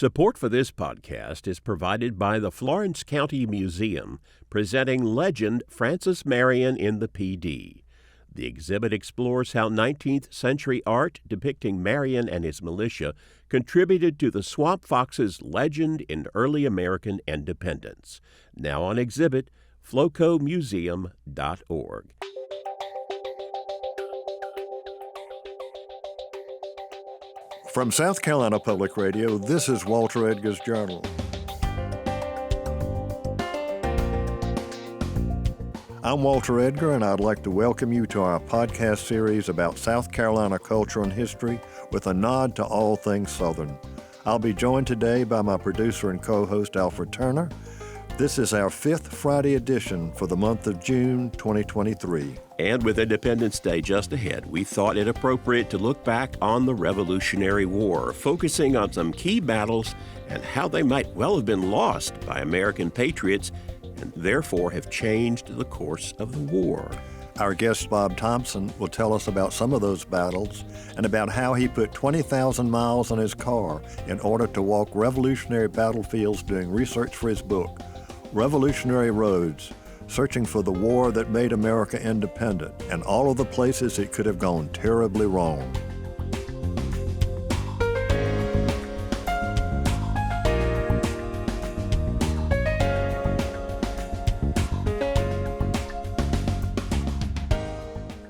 Support for this podcast is provided by the Florence County Museum, presenting Legend Francis Marion in the PD. The exhibit explores how 19th century art depicting Marion and his militia contributed to the Swamp Fox's legend in early American independence. Now on exhibit, flocomuseum.org. From South Carolina Public Radio, this is Walter Edgar's Journal. I'm Walter Edgar, and I'd like to welcome you to our podcast series about South Carolina culture and history with a nod to all things Southern. I'll be joined today by my producer and co-host, Alfred Turner. This is our fifth Friday edition for the month of June 2023. And with Independence Day just ahead, we thought it appropriate to look back on the Revolutionary War, focusing on some key battles and how they might well have been lost by American patriots and therefore have changed the course of the war. Our guest, Bob Thompson, will tell us about some of those battles and about how he put 20,000 miles on his car in order to walk revolutionary battlefields doing research for his book, Revolutionary Roads, Searching for the War That Made America Independent, and all of the places it could have gone terribly wrong.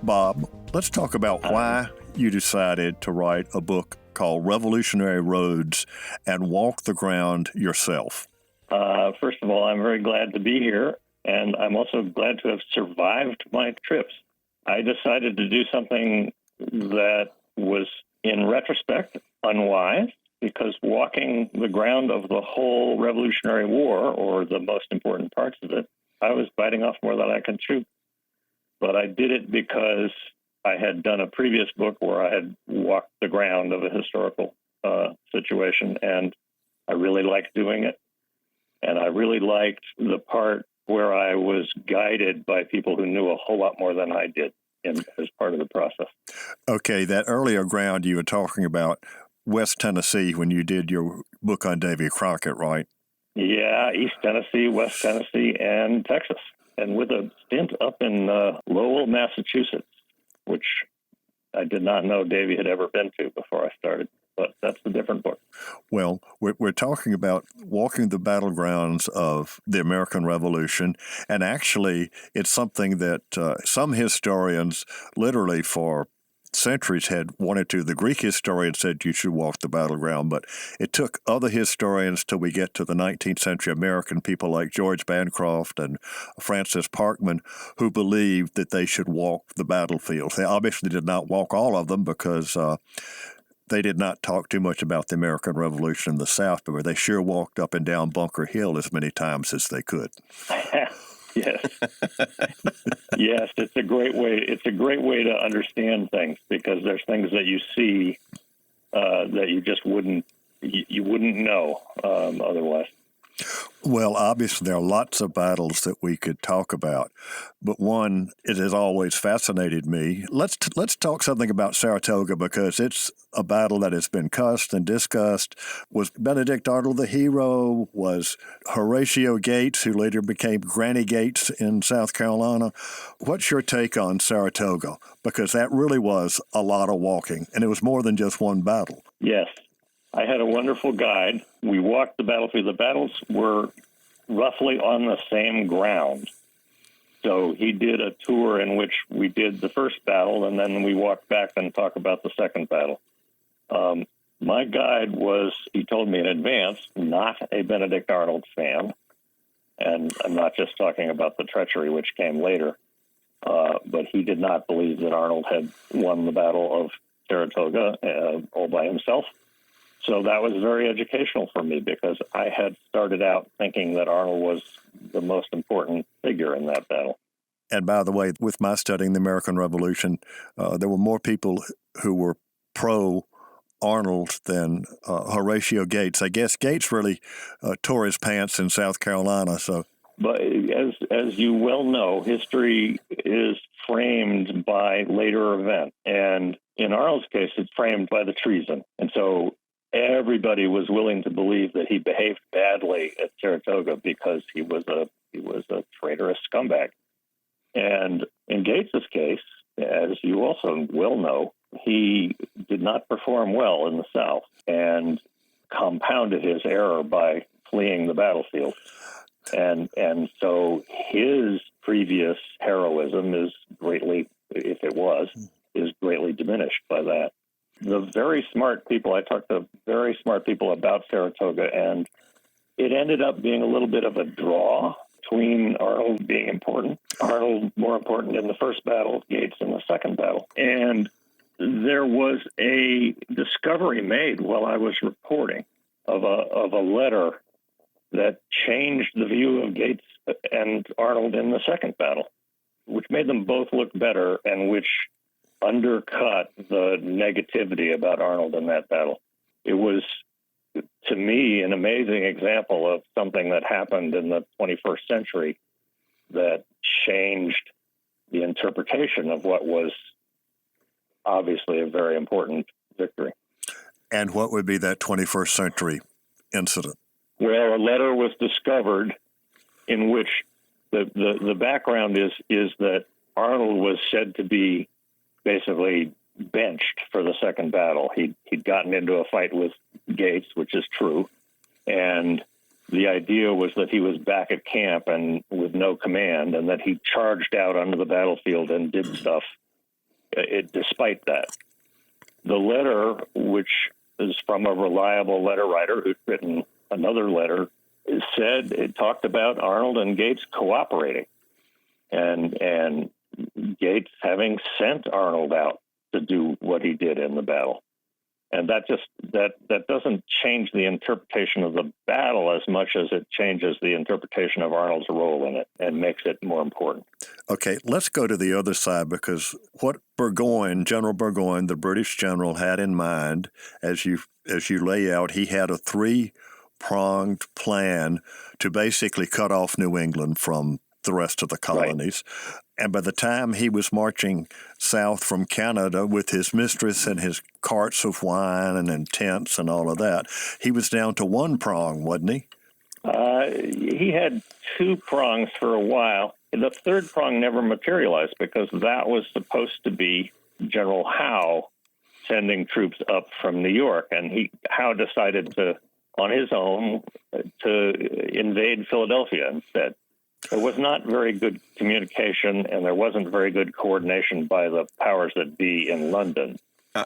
Bob, let's talk about why you decided to write a book called Revolutionary Roads and walk the ground yourself. First of all, I'm very glad to be here, and I'm also glad to have survived my trips. I decided to do something that was, in retrospect, unwise, because walking the ground of the whole Revolutionary War, or the most important parts of it, I was biting off more than I could chew. But I did it because I had done a previous book where I had walked the ground of a historical situation, and I really liked doing it. And I really liked the part where I was guided by people who knew a whole lot more than I did as part of the process. Okay, that earlier ground you were talking about, West Tennessee, when you did your book on Davy Crockett, right? Yeah, East Tennessee, West Tennessee, and Texas. And with a stint up in Lowell, Massachusetts, which I did not know Davy had ever been to before I started. But that's a different book. Well, we're talking about walking the battlegrounds of the American Revolution, and actually it's something that some historians literally for centuries had wanted to. The Greek historian said you should walk the battleground, but it took other historians till we get to the 19th century American people like George Bancroft and Francis Parkman who believed that they should walk the battlefield. They obviously did not walk all of them because they did not talk too much about the American Revolution in the South, but they sure walked up and down Bunker Hill as many times as they could. Yes. Yes, it's a great way. It's a great way to understand things because there's things that you see that you just wouldn't know otherwise. Well, obviously, there are lots of battles that we could talk about, but one, it has always fascinated me. Let's talk something about Saratoga because it's a battle that has been cussed and discussed. Was Benedict Arnold the hero? Was Horatio Gates, who later became Granny Gates in South Carolina? What's your take on Saratoga? Because that really was a lot of walking, and it was more than just one battle. Yes. I had a wonderful guide. We walked the battlefield. The battles were roughly on the same ground. So he did a tour in which we did the first battle, and then we walked back and talked about the second battle. My guide he told me in advance, not a Benedict Arnold fan. And I'm not just talking about the treachery, which came later. But he did not believe that Arnold had won the Battle of Saratoga all by himself. So that was very educational for me because I had started out thinking that Arnold was the most important figure in that battle. And by the way, with my studying the American Revolution, there were more people who were pro-Arnold than Horatio Gates. I guess Gates really tore his pants in South Carolina. But as you well know, history is framed by later events. And in Arnold's case, it's framed by the treason. And so everybody was willing to believe that he behaved badly at Saratoga because he was a traitorous scumbag. And in Gates's case, as you also will know, he did not perform well in the South and compounded his error by fleeing the battlefield. And so his previous heroism is greatly, if it was, is greatly diminished by that. The very smart people, I talked to very smart people about Saratoga, and it ended up being a little bit of a draw between Arnold being important, Arnold more important in the first battle, Gates in the second battle. And there was a discovery made while I was reporting of a letter that changed the view of Gates and Arnold in the second battle, which made them both look better and which undercut the negativity about Arnold in that battle. It was, to me, an amazing example of something that happened in the 21st century that changed the interpretation of what was obviously a very important victory. And what would be that 21st century incident? Well, a letter was discovered in which the background is that Arnold was said to be basically benched for the second battle. He'd gotten into a fight with Gates, which is true, and the idea was that he was back at camp and with no command, and that he charged out onto the battlefield and did stuff despite that. The letter, which is from a reliable letter writer who'd written another letter, it talked about Arnold and Gates cooperating, and Gates having sent Arnold out to do what he did in the battle. And that doesn't change the interpretation of the battle as much as it changes the interpretation of Arnold's role in it and makes it more important. Okay, let's go to the other side, because what Burgoyne, General Burgoyne, the British general, had in mind, as you lay out, he had a three-pronged plan to basically cut off New England from the rest of the colonies. Right. And by the time he was marching south from Canada with his mistress and his carts of wine and tents and all of that, he was down to one prong, wasn't he? He had two prongs for a while. The third prong never materialized because that was supposed to be General Howe sending troops up from New York. And Howe decided on his own, to invade Philadelphia instead. There was not very good communication, and there wasn't very good coordination by the powers that be in London.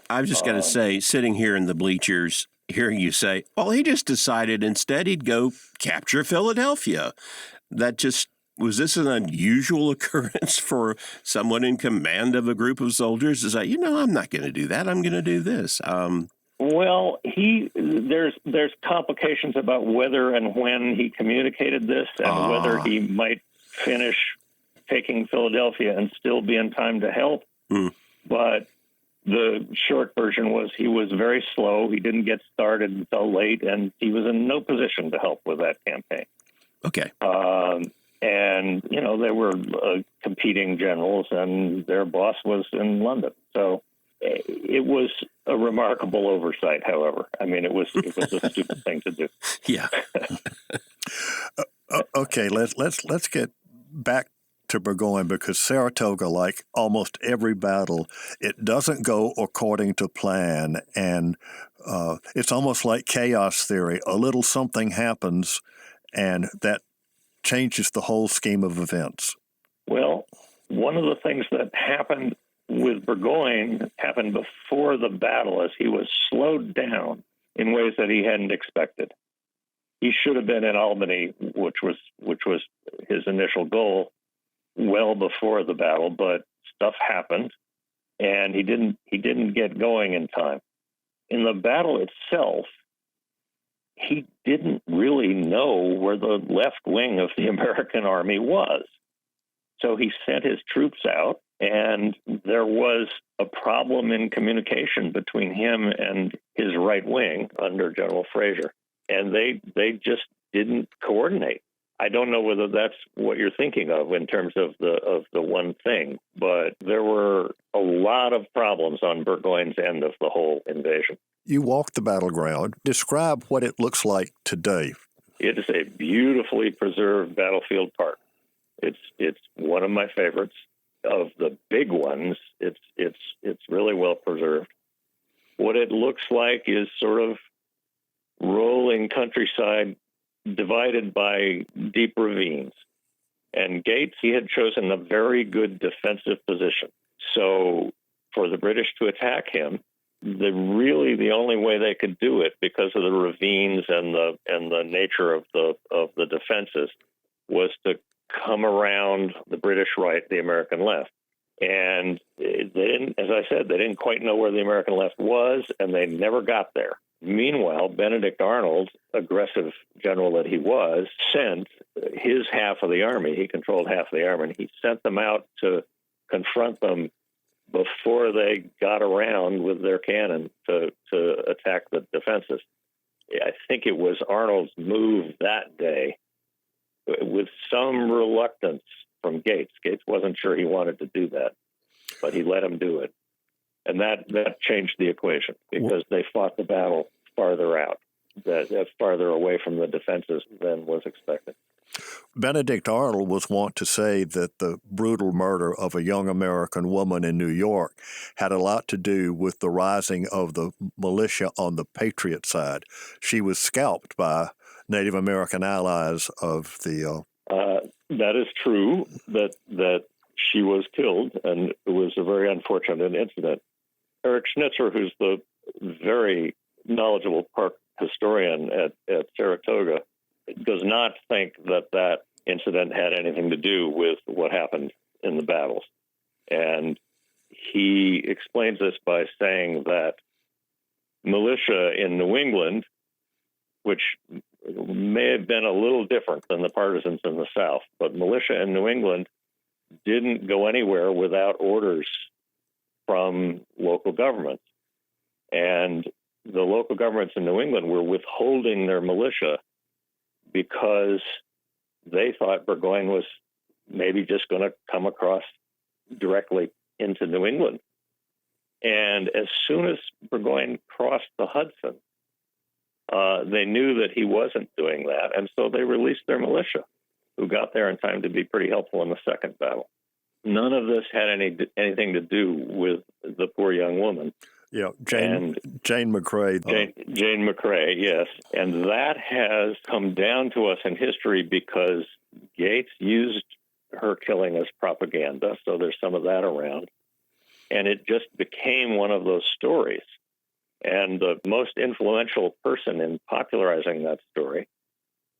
I've just got to say, sitting here in the bleachers, hearing you say, well, he just decided instead he'd go capture Philadelphia. Was this an unusual occurrence for someone in command of a group of soldiers to say, I'm not going to do that. I'm going to do this. Well, there's complications about whether and when he communicated this and whether he might finish taking Philadelphia and still be in time to help. But the short version was he was very slow. He didn't get started until late, and he was in no position to help with that campaign. Okay. And, they were competing generals, and their boss was in London. So it was a remarkable oversight, however. I mean, it was a stupid thing to do. Yeah. Okay, let's get back to Burgoyne, because Saratoga, like almost every battle, it doesn't go according to plan, and it's almost like chaos theory. A little something happens, and that changes the whole scheme of events. Well, one of the things that happened with Burgoyne happened before the battle, as he was slowed down in ways that he hadn't expected. He should have been in Albany, which was his initial goal, well before the battle, but stuff happened, and he didn't get going in time. In the battle itself, he didn't really know where the left wing of the American army was. So he sent his troops out, and there was a problem in communication between him and his right wing under General Fraser, and they just didn't coordinate. I don't know whether that's what you're thinking of in terms of the one thing, but there were a lot of problems on Burgoyne's end of the whole invasion. You walked the battleground. Describe what it looks like today. It is a beautifully preserved battlefield park. It's one of my favorites. Of the big ones, it's really well preserved. What it looks like is sort of rolling countryside divided by deep ravines. And Gates, he had chosen a very good defensive position. So for the British to attack him, the only way they could do it, because of the ravines and the nature of the defenses, was to come around the British right, the American left. And they didn't, as I said, they didn't quite know where the American left was, and they never got there. Meanwhile, Benedict Arnold, aggressive general that he was, sent his half of the army. He controlled half of the army, and he sent them out to confront them before they got around with their cannon to attack the defenses. I think it was Arnold's move that day, with some reluctance from Gates. Gates wasn't sure he wanted to do that, but he let him do it. And that changed the equation, because they fought the battle farther out, that's farther away from the defenses than was expected. Benedict Arnold was wont to say that the brutal murder of a young American woman in New York had a lot to do with the rising of the militia on the Patriot side. She was scalped by Native American allies of the... That is true, that she was killed, and it was a very unfortunate incident. Eric Schnitzer, who's the very knowledgeable park historian at Saratoga, does not think that incident had anything to do with what happened in the battles. And he explains this by saying that militia in New England, which may have been a little different than the partisans in the South, but militia in New England didn't go anywhere without orders from local governments. And the local governments in New England were withholding their militia because they thought Burgoyne was maybe just going to come across directly into New England. And as soon as Burgoyne crossed the Hudson, they knew that he wasn't doing that, and so they released their militia, who got there in time to be pretty helpful in the second battle. None of this had anything to do with the poor young woman. Yeah, Jane McRae. Jane McRae, yes. And that has come down to us in history because Gates used her killing as propaganda, so there's some of that around. And it just became one of those stories. And the most influential person in popularizing that story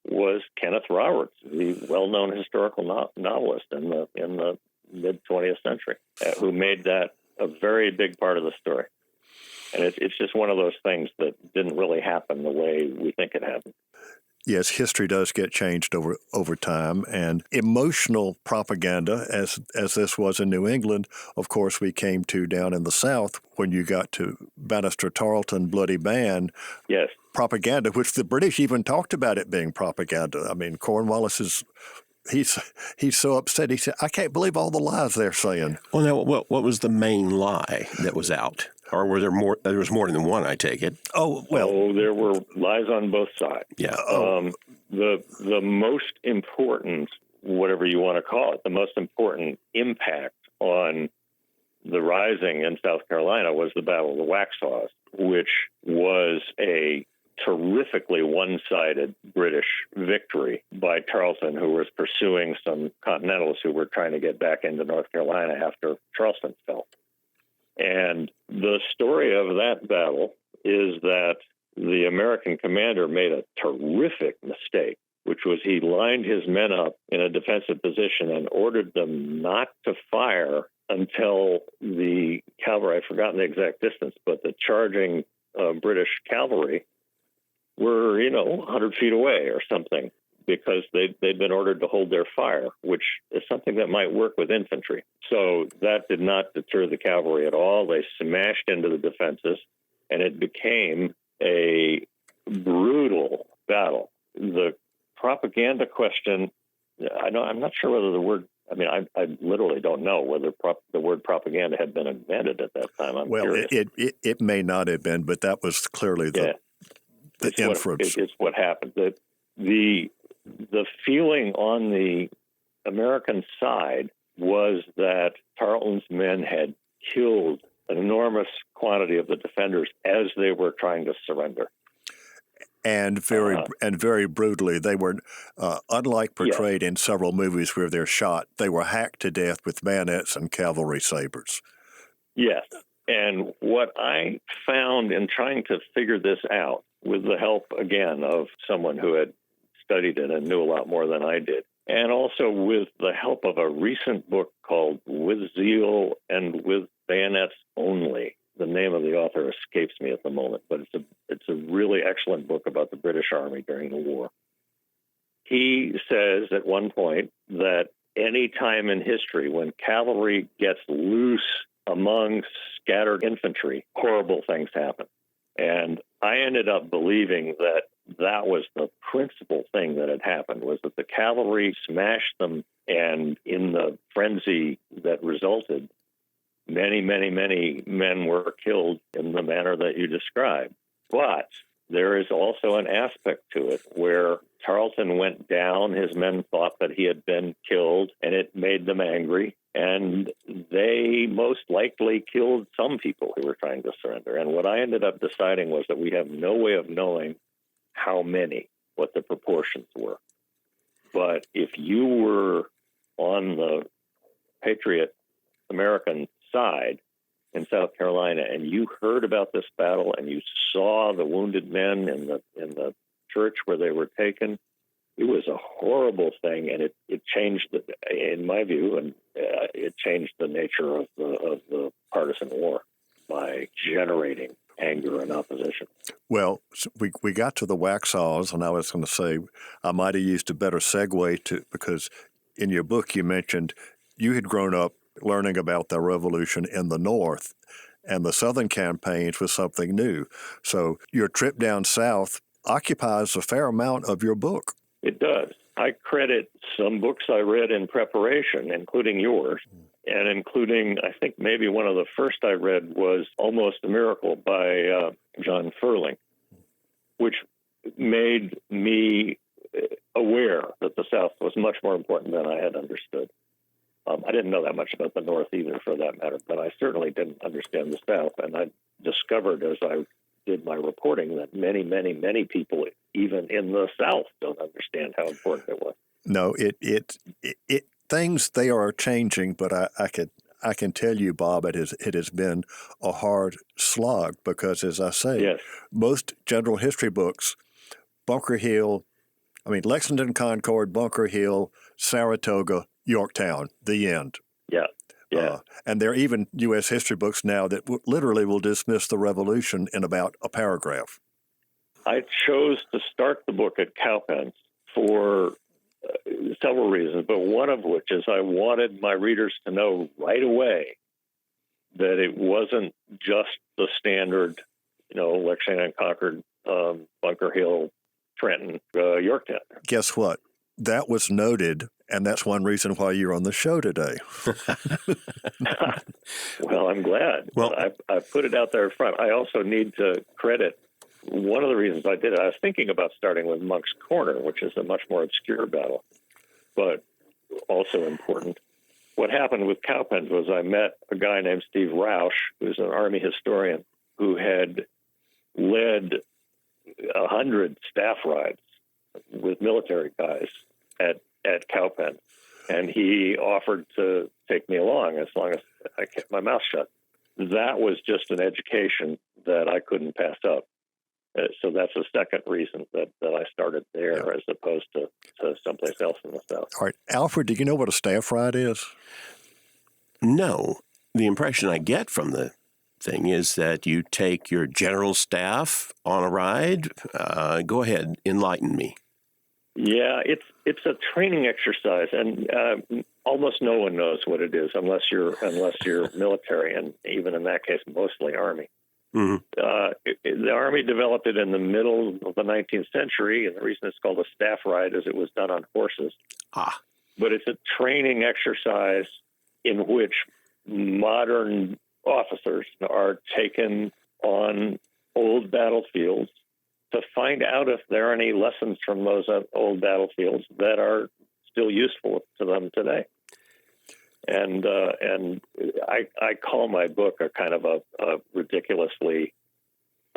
was Kenneth Roberts, the well-known historical novelist in the mid-20th century, who made that a very big part of the story. And it's just one of those things that didn't really happen the way we think it happened. Yes, history does get changed over time, and emotional propaganda, as this was in New England, of course, we came to down in the South when you got to Bannister Tarleton, Bloody Band. Yes. Propaganda, which the British even talked about it being propaganda. I mean, Cornwallis he's so upset. He said, "I can't believe all the lies they're saying." Well, now, what was the main lie that was out? Or were there more? There was more than one, I take it. There were lies on both sides. Yeah. The most important, whatever you want to call it, the most important impact on the rising in South Carolina was the Battle of the Waxhaws, which was a terrifically one-sided British victory by Tarleton, who was pursuing some Continentals who were trying to get back into North Carolina after Charleston fell. And the story of that battle is that the American commander made a terrific mistake, which was he lined his men up in a defensive position and ordered them not to fire until the cavalry, I've forgotten the exact distance, but the charging British cavalry were, 100 feet away or something, because they'd been ordered to hold their fire, which is something that might work with infantry. So that did not deter the cavalry at all. They smashed into the defenses, and it became a brutal battle. The propaganda question, I'm not sure whether the word I mean, I literally don't know whether the word propaganda had been invented at that time. I'm curious. It may not have been, but that was clearly the inference. It's what happened. The feeling on the American side was that Tarleton's men had killed an enormous quantity of the defenders as they were trying to surrender. And very brutally. They were, unlike portrayed in several movies where they're shot, they were hacked to death with bayonets and cavalry sabers. Yes. And what I found in trying to figure this out, with the help, again, of someone who had studied it and knew a lot more than I did, and also with the help of a recent book called With Zeal and With Bayonets Only. The name of the author escapes me at the moment, but it's a really excellent book about the British Army during the war. He says at one point that any time in history when cavalry gets loose among scattered infantry, horrible things happen. And I ended up believing that was the principal thing that had happened, was that the cavalry smashed them, and in the frenzy that resulted, many, many, many men were killed in the manner that you described. But there is also an aspect to it where Tarleton went down, his men thought that he had been killed, and it made them angry, and they most likely killed some people who were trying to surrender. And what I ended up deciding was that we have no way of knowing how many, what the proportions were. But if you were on the Patriot American side in South Carolina and you heard about this battle and you saw the wounded men in the church where they were taken, it was a horrible thing, and it changed, in my view, and it changed the nature of the partisan war by generating anger and opposition. Well, we got to the Waxhaws, and I was going to say I might have used a better segue because in your book you mentioned you had grown up learning about the revolution in the North, and the Southern campaigns was something new. So your trip down south occupies a fair amount of your book. It does. I credit some books I read in preparation, including yours, and including, I think maybe one of the first I read was Almost a Miracle by John Ferling, which made me aware that the South was much more important than I had understood. I didn't know that much about the North either, for that matter, but I certainly didn't understand the South. And I discovered as I did my reporting that many, many, many people, even in the South, don't understand how important it was. No, things, they are changing, but I can tell you, Bob, it has been a hard slog because, as I say, yes, most general history books, Lexington, Concord, Bunker Hill, Saratoga, Yorktown, the end. Yeah. Yeah. And there are even U.S. history books now that literally will dismiss the revolution in about a paragraph. I chose to start the book at Cowpens for several reasons, but one of which is I wanted my readers to know right away that it wasn't just the standard, Lexington, Concord, Bunker Hill, Trenton, Yorktown. Guess what? That was noted, and that's one reason why you're on the show today. Well, I'm glad. Well, I put it out there front. I also need to credit one of the reasons I did it. I was thinking about starting with Monk's Corner, which is a much more obscure battle, but also important. What happened with Cowpens was I met a guy named Steve Rausch, who's an Army historian, who had led 100 staff rides with military guys at Cowpens, and he offered to take me along as long as I kept my mouth shut. That was just an education that I couldn't pass up. So that's the second reason that I started there as opposed to someplace else in the South. All right. Alfred, do you know what a staff ride is? No. The impression I get from the thing is that you take your general staff on a ride. Go ahead, enlighten me. Yeah, it's a training exercise, and almost no one knows what it is unless you're military, and even in that case, mostly Army. Mm-hmm. The Army developed it in the middle of the 19th century, and the reason it's called a staff ride is it was done on horses. but it's a training exercise in which modern officers are taken on old battlefields to find out if there are any lessons from those old battlefields that are still useful to them today. And I call my book a kind of a ridiculously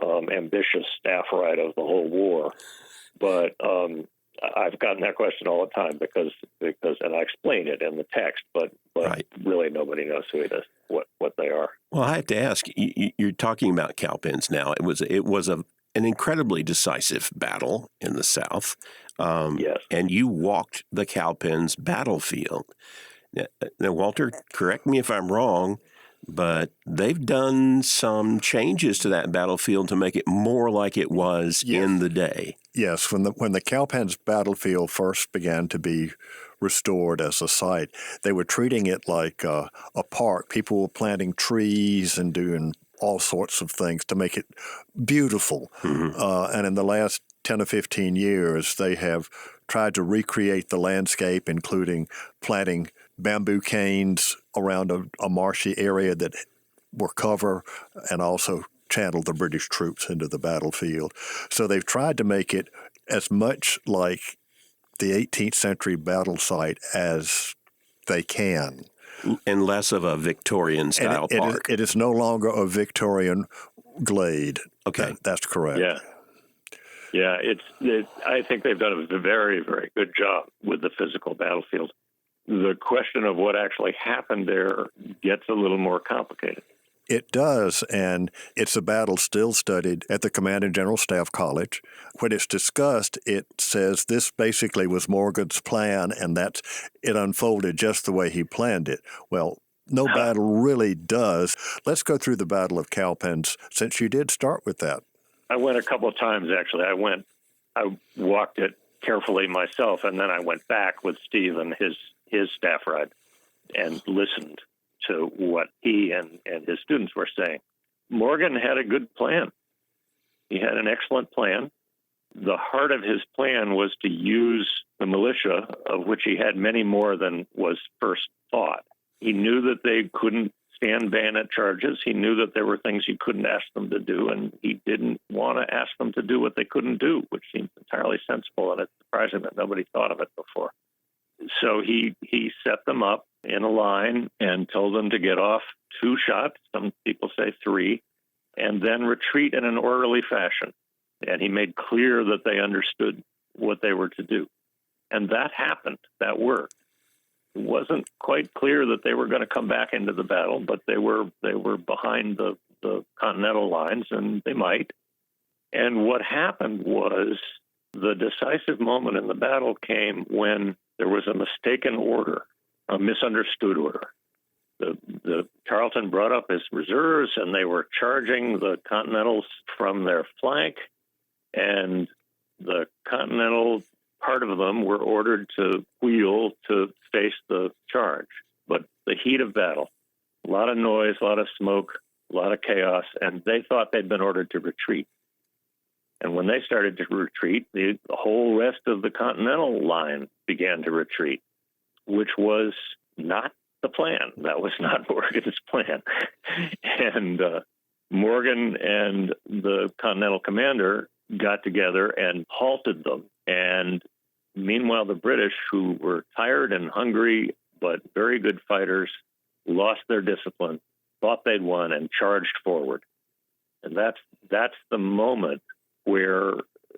ambitious staff ride of the whole war, but I've gotten that question all the time because and I explain it in the text, but Right. Really nobody knows who it is, what they are. Well, I have to ask, you're talking about Cowpens now. It was an incredibly decisive battle in the South. Yes. And you walked the Cowpens Battlefield. Now, Walter, correct me if I'm wrong, but they've done some changes to that battlefield to make it more like it was in the day. Yes, when the Cowpens Battlefield first began to be restored as a site, they were treating it like a park. People were planting trees and doing all sorts of things to make it beautiful. Mm-hmm. And in the last 10 or 15 years, they have tried to recreate the landscape, including planting bamboo canes around a marshy area that were cover, and also channeled the British troops into the battlefield. So they've tried to make it as much like the 18th century battle site as they can. And less of a Victorian-style park. It is no longer a Victorian glade. Okay. That's correct. Yeah. Yeah, I think they've done a very, very good job with the physical battlefield. The question of what actually happened there gets a little more complicated. It does, and it's a battle still studied at the Command and General Staff College. When it's discussed, it says this basically was Morgan's plan, and that it unfolded just the way he planned it. Well, no battle really does. Let's go through the Battle of Cowpens, since you did start with that. I went a couple of times, actually. I walked it carefully myself, and then I went back with Steve and his staff ride and listened to what he and his students were saying. Morgan had a good plan. He had an excellent plan. The heart of his plan was to use the militia, of which he had many more than was first thought. He knew that they couldn't stand bayonet charges. He knew that there were things he couldn't ask them to do, and he didn't want to ask them to do what they couldn't do, which seems entirely sensible, and it's surprising that nobody thought of it before. So he set them up in a line and told them to get off 2 shots, some people say 3, and then retreat in an orderly fashion. And he made clear that they understood what they were to do. And that happened. That worked. It wasn't quite clear that they were going to come back into the battle, but they were behind the Continental lines, and they might. And what happened was the decisive moment in the battle came when there was a mistaken order, a misunderstood order. The Tarleton brought up his reserves, and they were charging the Continentals from their flank, and the Continental part of them were ordered to wheel to face the charge. But the heat of battle, a lot of noise, a lot of smoke, a lot of chaos, and they thought they'd been ordered to retreat. And when they started to retreat, the whole rest of the Continental line began to retreat, which was not the plan. That was not Morgan's plan. And Morgan and the Continental commander got together and halted them. And meanwhile, the British, who were tired and hungry but very good fighters, lost their discipline, thought they'd won, and charged forward. And that's the moment where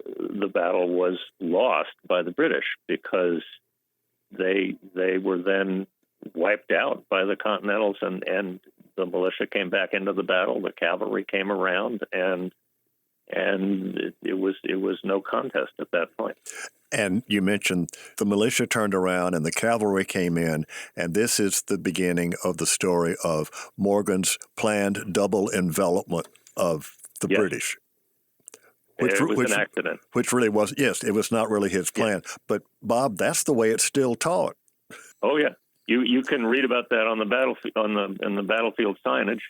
the battle was lost by the British, because they were then wiped out by the Continentals, and the militia came back into the battle. The cavalry came around, and it was no contest at that point. And you mentioned the militia turned around and the cavalry came in, and this is the beginning of the story of Morgan's planned double envelopment of the British. It was an accident. Which really was, yes, it was not really his plan. Yeah. But, Bob, that's the way it's still taught. Oh, yeah. You can read about that on the battlefield, in the battlefield signage,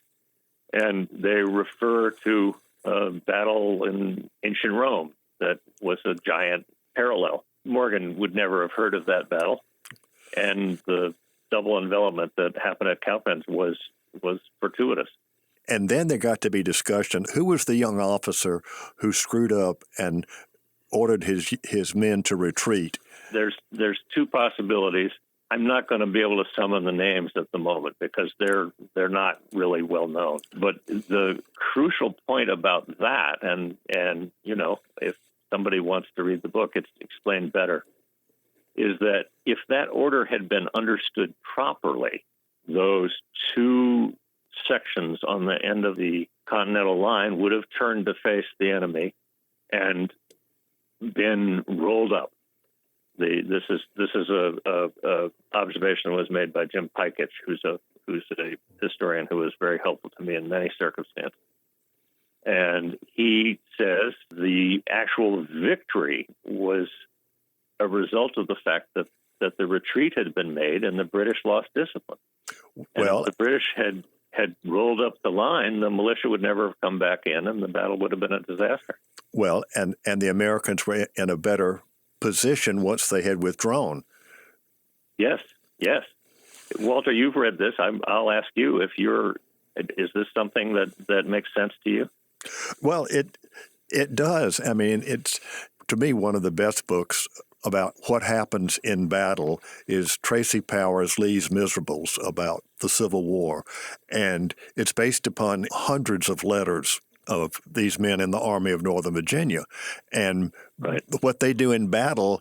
and they refer to a battle in ancient Rome that was a giant parallel. Morgan would never have heard of that battle, and the double envelopment that happened at Cowpens was fortuitous. And then there got to be discussion. Who was the young officer who screwed up and ordered his men to retreat? There's two possibilities. I'm not going to be able to summon the names at the moment because they're not really well known. But the crucial point about that, and if somebody wants to read the book, it's explained better, is that if that order had been understood properly, those two sections on the end of the Continental Line would have turned to face the enemy and been rolled up. This is a observation that was made by Jim Piketch, who's a historian who was very helpful to me in many circumstances. And he says the actual victory was a result of the fact that the retreat had been made and the British lost discipline. And if the British had rolled up the line, the militia would never have come back in, and the battle would have been a disaster. Well, and the Americans were in a better position once they had withdrawn. Yes. Walter, you've read this. I'll ask you is this something that makes sense to you? Well, it does. I mean, it's, to me, one of the best books about what happens in battle is Tracy Powers Lee's Miserables about the Civil War. And it's based upon hundreds of letters of these men in the Army of Northern Virginia. And what they do in battle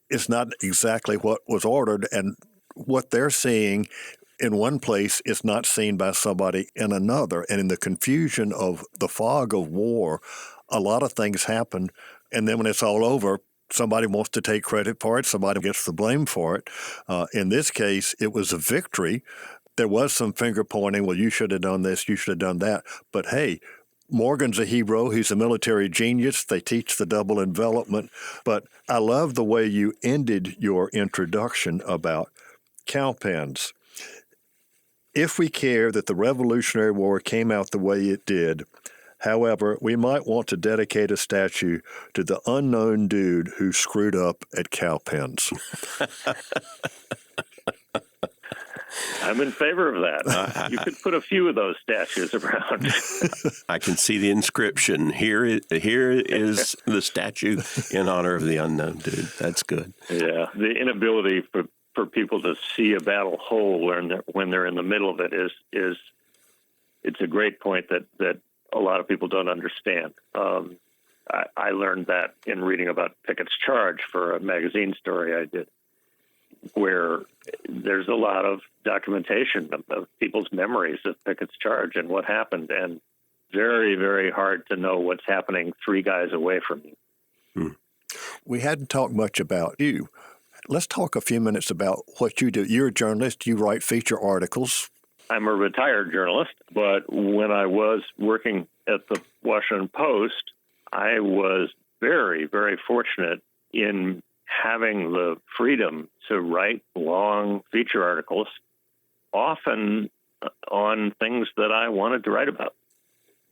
is not exactly what was ordered, and what they're seeing in one place is not seen by somebody in another. And in the confusion of the fog of war, a lot of things happen. And then when it's all over, somebody wants to take credit for it. Somebody gets the blame for it. In this case, it was a victory. There was some finger pointing. Well, you should have done this. You should have done that. But hey, Morgan's a hero. He's a military genius. They teach the double envelopment. But I love the way you ended your introduction about Cowpens. If we care that the Revolutionary War came out the way it did, however, we might want to dedicate a statue to the unknown dude who screwed up at Cowpens. I'm in favor of that. You could put a few of those statues around. I can see the inscription. Here is the statue in honor of the unknown dude. That's good. Yeah, the inability for people to see a battle whole when they're in the middle of it is it's a great point that a lot of people don't understand. I learned that in reading about Pickett's Charge for a magazine story I did, where there's a lot of documentation of people's memories of Pickett's Charge and what happened, and very, very hard to know what's happening 3 guys away from you. We hadn't talked much about you. Let's talk a few minutes about what you do. You're a journalist. You write feature articles. I'm a retired journalist, but when I was working at the Washington Post, I was very, very fortunate in having the freedom to write long feature articles, often on things that I wanted to write about.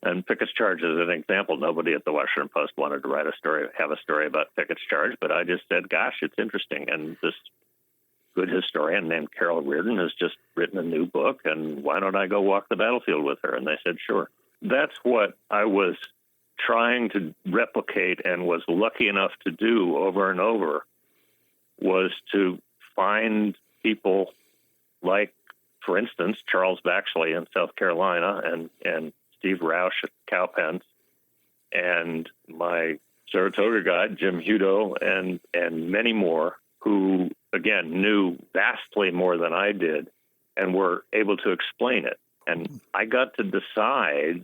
And Pickett's Charge is an example. Nobody at the Washington Post wanted to have a story about Pickett's Charge, but I just said, gosh, it's interesting. And this good historian named Carol Reardon has just written a new book, and why don't I go walk the battlefield with her? And they said, sure. That's what I was trying to replicate and was lucky enough to do over and over, was to find people like, for instance, Charles Baxley in South Carolina and Steve Roush at Cowpens, and my Saratoga guide, Jim Hudo, and many more who, again, knew vastly more than I did and were able to explain it. And I got to decide,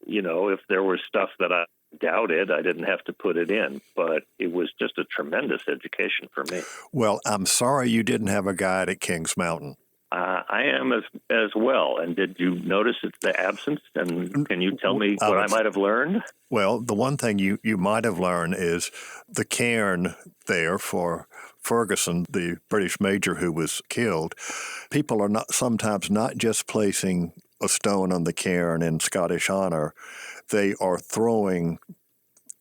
if there was stuff that I doubted, I didn't have to put it in, but it was just a tremendous education for me. Well, I'm sorry you didn't have a guide at Kings Mountain. I am as well. And did you notice it's the absence? And can you tell me what I might have learned? Well, the one thing you might have learned is the cairn there for Ferguson, the British major who was killed. People are sometimes not just placing a stone on the cairn in Scottish honor. They are throwing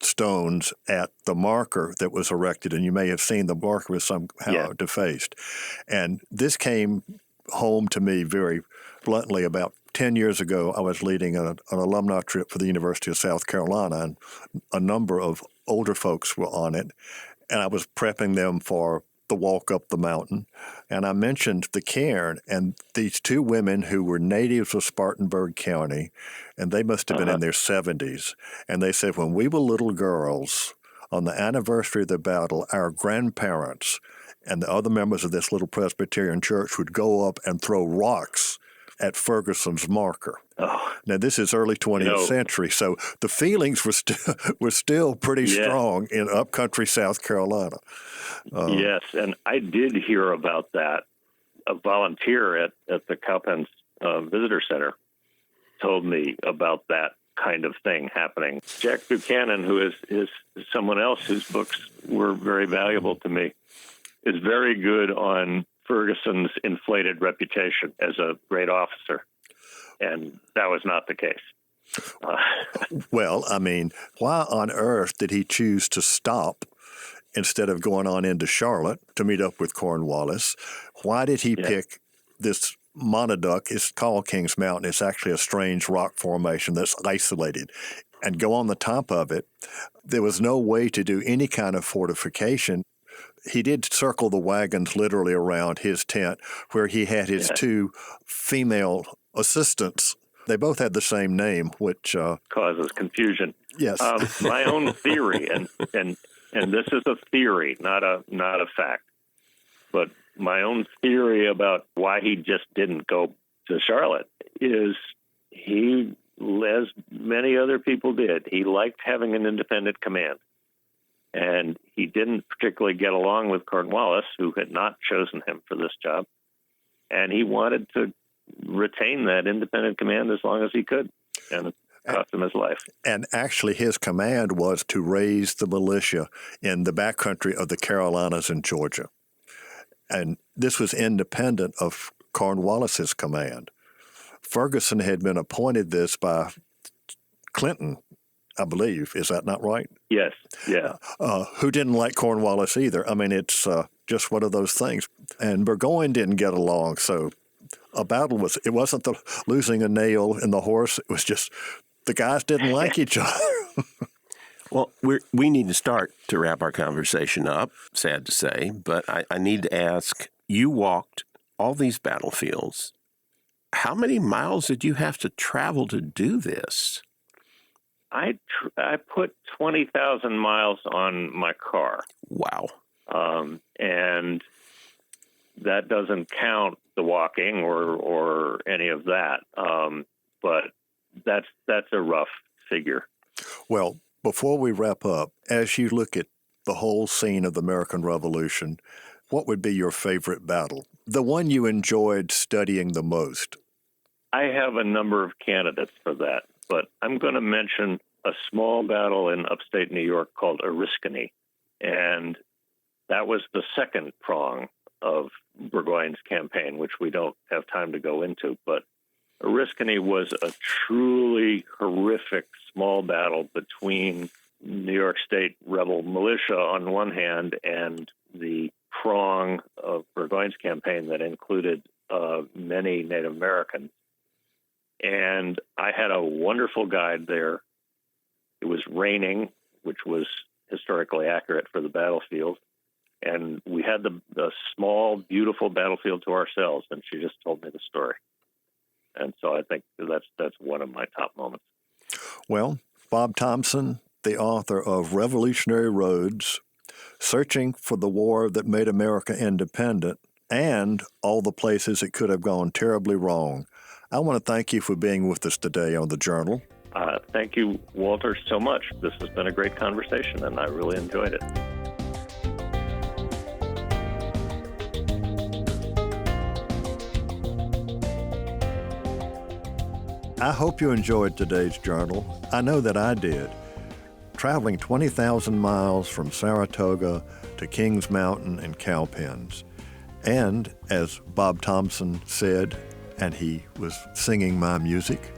stones at the marker that was erected, and you may have seen the marker was somehow defaced. And this came home to me very bluntly about 10 years ago. I was leading an alumni trip for the University of South Carolina, and a number of older folks were on it, and I was prepping them for the walk up the mountain. And I mentioned the Cairn and these two women who were natives of Spartanburg County, and they must have been in their 70s. And they said, when we were little girls, on the anniversary of the battle, our grandparents and the other members of this little Presbyterian church would go up and throw rocks at Ferguson's marker. Oh. Now, this is early 20th century, so the feelings were still pretty strong in upcountry South Carolina. Yes, and I did hear about that. A volunteer at the Cowpens Visitor Center told me about that kind of thing happening. Jack Buchanan, who is someone else whose books were very valuable to me, is very good on Ferguson's inflated reputation as a great officer, and that was not the case. Well, I mean, why on earth did he choose to stop instead of going on into Charlotte to meet up with Cornwallis? Why did he pick this monoduct? It's called Kings Mountain. It's actually a strange rock formation that's isolated, and go on the top of it. There was no way to do any kind of fortification. He did circle the wagons literally around his tent, where he had his two female assistants. They both had the same name, which causes confusion. Yes. My own theory, and this is a theory, not a fact, but my own theory about why he just didn't go to Charlotte is he, as many other people did, he liked having an independent command. And he didn't particularly get along with Cornwallis, who had not chosen him for this job. And he wanted to retain that independent command as long as he could. And it cost him his life. And actually, his command was to raise the militia in the backcountry of the Carolinas and Georgia. And this was independent of Cornwallis's command. Ferguson had been appointed this by Clinton, I believe. Is that not right? Yes, yeah. Who didn't like Cornwallis either. I mean, it's just one of those things. And Burgoyne didn't get along, so a battle it wasn't the losing a nail in the horse. It was just the guys didn't like each other. Well, we need to start to wrap our conversation up, sad to say, but I need to ask, you walked all these battlefields. How many miles did you have to travel to do this? I put 20,000 miles on my car. Wow. And that doesn't count the walking or any of that. But that's a rough figure. Well, before we wrap up, as you look at the whole scene of the American Revolution, what would be your favorite battle? The one you enjoyed studying the most? I have a number of candidates for that, but I'm going to mention a small battle in upstate New York called Oriskany. And that was the second prong of Burgoyne's campaign, which we don't have time to go into. But Oriskany was a truly horrific small battle between New York State rebel militia on one hand and the prong of Burgoyne's campaign that included many Native Americans. And I had a wonderful guide there. It was raining, which was historically accurate for the battlefield. And we had the small, beautiful battlefield to ourselves, and she just told me the story. And so I think that's one of my top moments. Well, Bob Thompson, the author of Revolutionary Roads, Searching for the War That Made America Independent, and All the Places It Could Have Gone Terribly Wrong. I want to thank you for being with us today on The Journal. Thank you, Walter, so much. This has been a great conversation, and I really enjoyed it. I hope you enjoyed today's journal. I know that I did. Traveling 20,000 miles from Saratoga to Kings Mountain and Cowpens. And as Bob Thompson said, and he was singing my music,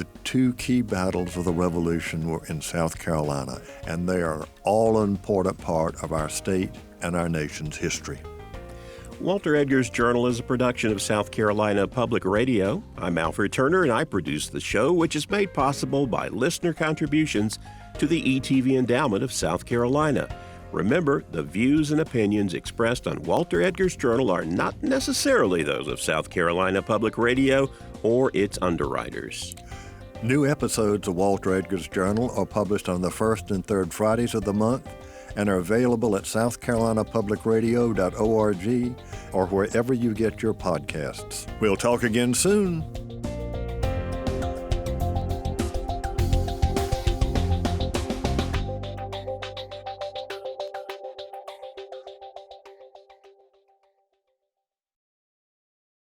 the two key battles of the Revolution were in South Carolina, and they are all an important part of our state and our nation's history. Walter Edgar's Journal is a production of South Carolina Public Radio. I'm Alfred Turner, and I produce the show, which is made possible by listener contributions to the ETV Endowment of South Carolina. Remember, the views and opinions expressed on Walter Edgar's Journal are not necessarily those of South Carolina Public Radio or its underwriters. New episodes of Walter Edgar's Journal are published on the first and third Fridays of the month and are available at southcarolinapublicradio.org or wherever you get your podcasts. We'll talk again soon.